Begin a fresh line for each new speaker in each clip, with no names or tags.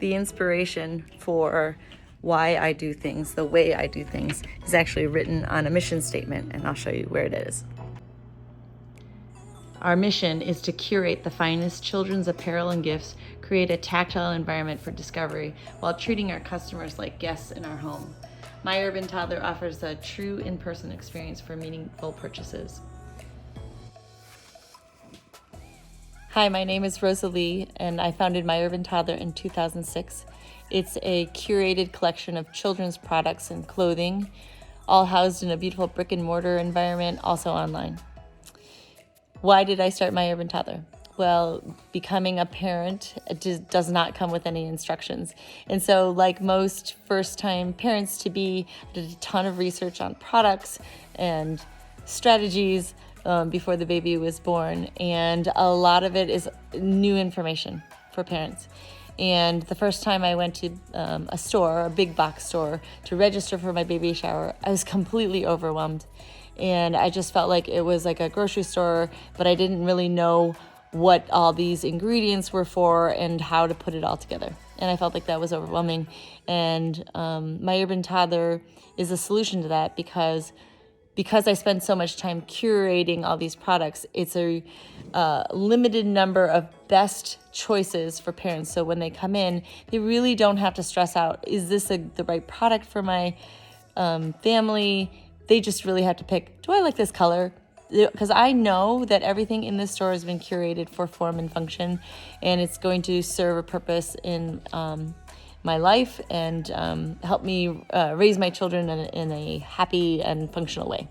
the inspiration for why I do things, the way I do things, is actually written on a mission statement, and I'll show you where it is. Our mission is to curate the finest children's apparel and gifts, create a tactile environment for discovery, while treating our customers like guests in our home. My Urban Toddler offers a true in-person experience for meaningful purchases. Hi, my name is Rosalie, and I founded My Urban Toddler in 2006. It's a curated collection of children's products and clothing, all housed in a beautiful brick and mortar environment, also online. Why did I start My Urban Toddler? Well, becoming a parent does not come with any instructions. And so, like most first-time parents-to-be, I did a ton of research on products and strategies before the baby was born. And a lot of it is new information for parents. And the first time I went to a store, a big box store, to register for my baby shower, I was completely overwhelmed. And I just felt like it was like a grocery store, but I didn't really know what all these ingredients were for and how to put it all together. And I felt like that was overwhelming. And My Urban Toddler is a solution to that because I spend so much time curating all these products. It's a limited number of best choices for parents. So when they come in, they really don't have to stress out, is this the right product for my family? They just really have to pick, do I like this color? Because I know that everything in this store has been curated for form and function, and it's going to serve a purpose in my life and help me raise my children in a happy and functional way.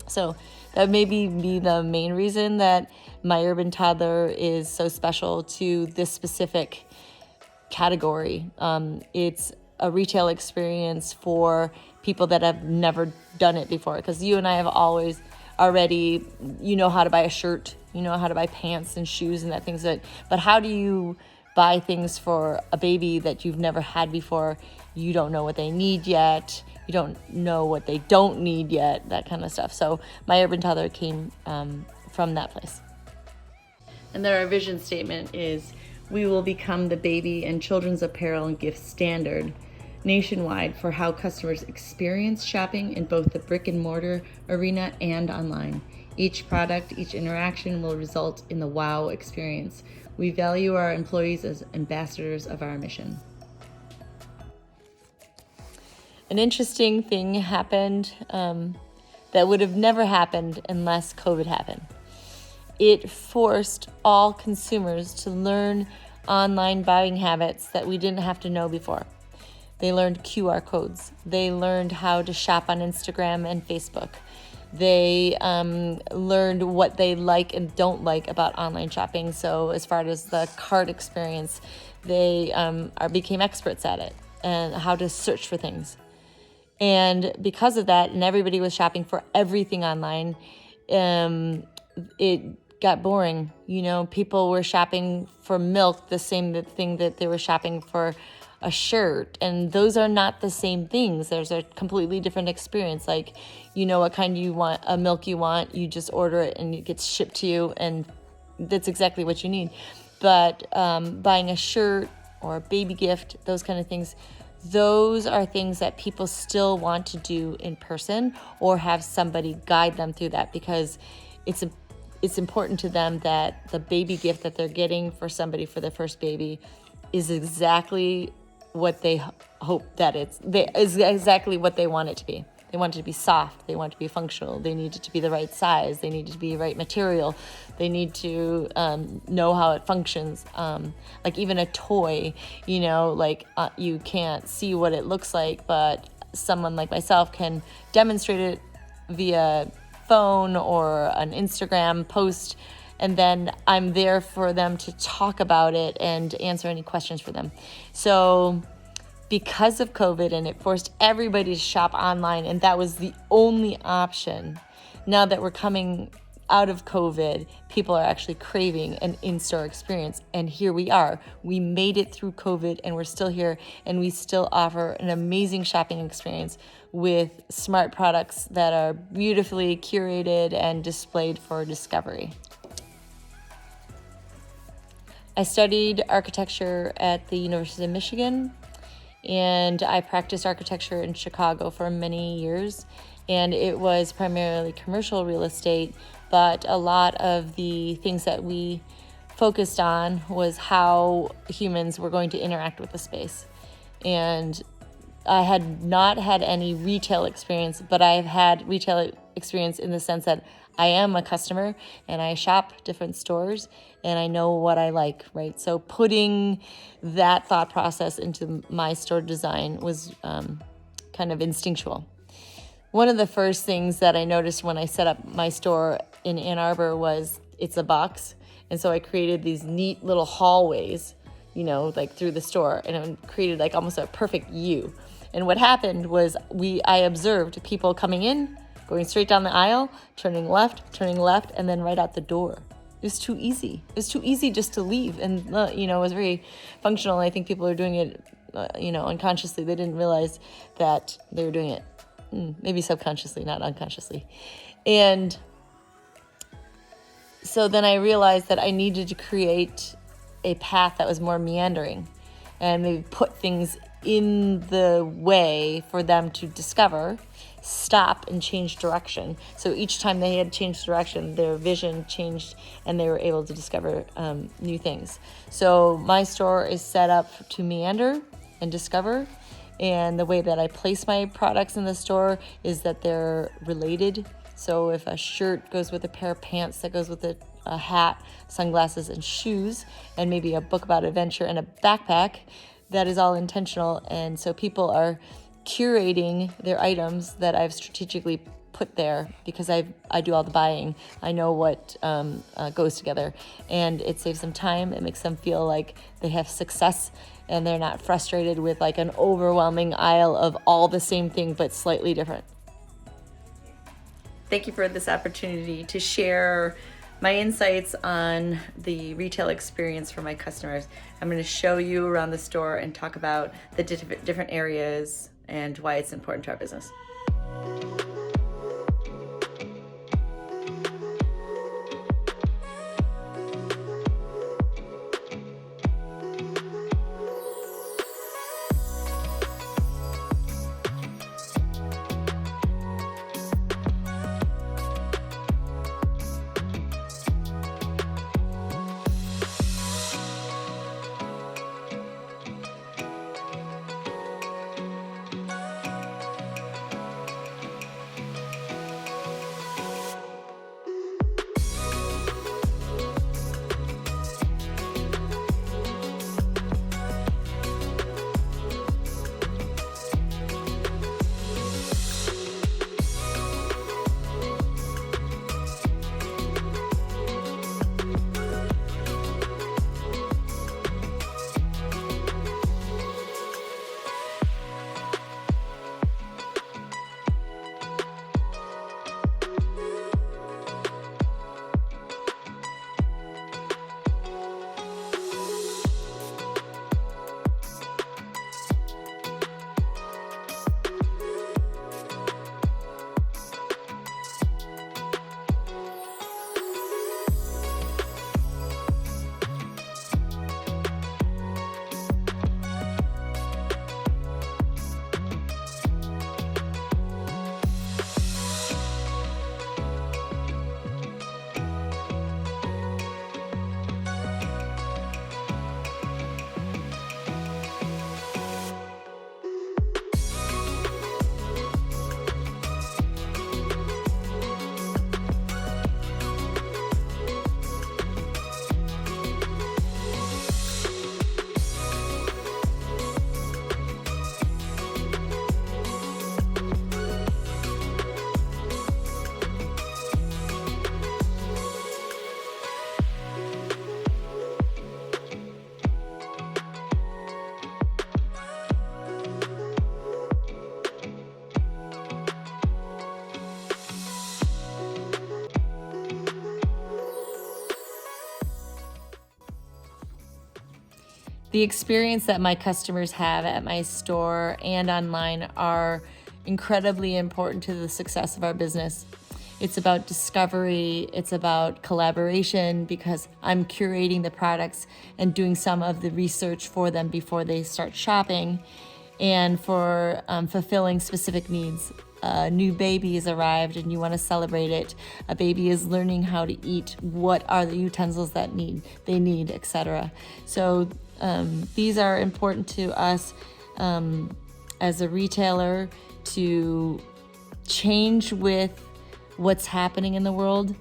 So that may be the main reason that My Urban Toddler is so special to this specific category. It's a retail experience for people that have never done it before, because you and I have always already, you know how to buy a shirt, you know how to buy pants and shoes and that things that, but how do you buy things for a baby that you've never had before? You don't know what they need yet. You don't know what they don't need yet, that kind of stuff. So My Urban Toddler came from that place. And then our vision statement is, we will become the baby and children's apparel and gift standard nationwide for how customers experience shopping in both the brick and mortar arena and online. Each product, each interaction will result in the wow experience. We value our employees as ambassadors of our mission. An interesting thing happened that would have never happened unless COVID happened. It forced all consumers to learn online buying habits that we didn't have to know before. They learned QR codes. They learned how to shop on Instagram and Facebook. They learned what they like and don't like about online shopping. So as far as the cart experience, they became experts at it and how to search for things. And because of that, and everybody was shopping for everything online, it got boring. You know, people were shopping for milk, the same thing that they were shopping for a shirt, and those are not the same things. There's a completely different experience. Like, you know what kind you want, a milk you want, you just order it and it gets shipped to you, and that's exactly what you need. But buying a shirt or a baby gift, those kind of things, those are things that people still want to do in person or have somebody guide them through that, because it's important to them that the baby gift that they're getting for somebody for their first baby is exactly what they hope that is exactly what they want it to be. They want it to be soft. They want it to be functional. They need it to be the right size. They need it to be the right material. They need to know how it functions. Like even a toy, you know, like you can't see what it looks like, but someone like myself can demonstrate it via phone or an Instagram post, and then I'm there for them to talk about it and answer any questions for them. So because of COVID, and it forced everybody to shop online, and that was the only option. Now that we're coming out of COVID, people are actually craving an in-store experience, and here we are. We made it through COVID, and we're still here, and we still offer an amazing shopping experience with smart products that are beautifully curated and displayed for discovery. I studied architecture at the University of Michigan, and I practiced architecture in Chicago for many years. And it was primarily commercial real estate, but a lot of the things that we focused on was how humans were going to interact with the space. And I had not had any retail experience, but I've had retail experience in the sense that I am a customer and I shop different stores and I know what I like, right? So putting that thought process into my store design was kind of instinctual. One of the first things that I noticed when I set up my store in Ann Arbor was it's a box. And so I created these neat little hallways, like through the store, and it created like almost a perfect U. And what happened was I observed people coming in, going straight down the aisle, turning left, and then right out the door. It was too easy. It was too easy just to leave. And, it was very functional. I think people are doing it, unconsciously. They didn't realize that they were doing it, maybe subconsciously, not unconsciously. And so then I realized that I needed to create a path that was more meandering and maybe put things in the way for them to discover, stop, and change direction. So each time they had changed direction, their vision changed and they were able to discover new things. So my store is set up to meander and discover. And the way that I place my products in the store is that they're related. So if a shirt goes with a pair of pants, that goes with a hat, sunglasses, and shoes, and maybe a book about adventure and a backpack, that is all intentional. And so people are curating their items that I've strategically put there because I do all the buying. I know what goes together, and it saves them time. It makes them feel like they have success and they're not frustrated with like an overwhelming aisle of all the same thing but slightly different. Thank you for this opportunity to share my insights on the retail experience for my customers. I'm going to show you around the store and talk about the different areas and why it's important to our business. The experience that my customers have at my store and online are incredibly important to the success of our business. It's about discovery. It's about collaboration because I'm curating the products and doing some of the research for them before they start shopping, and for fulfilling specific needs. A new baby has arrived and you want to celebrate it. A baby is learning how to eat. What are the utensils that they need, etc. So these are important to us as a retailer to change with what's happening in the world.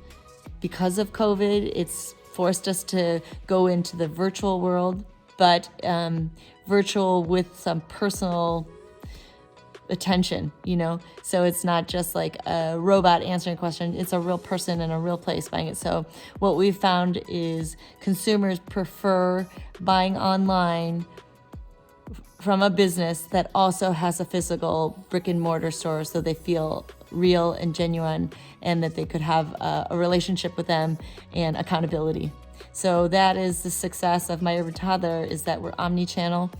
Because of COVID, it's forced us to go into the virtual world, but virtual with some personal attention, so it's not just like a robot answering a question, it's a real person in a real place buying it. So what we've found is consumers prefer buying online from a business that also has a physical brick and mortar store, so they feel real and genuine, and that they could have a relationship with them and accountability. So that is the success of My Urban Toddler, is that we're omni-channel,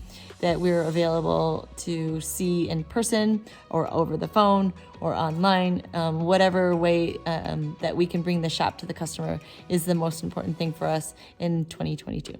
that we're available to see in person or over the phone or online. Whatever way that we can bring the shop to the customer is the most important thing for us in 2022.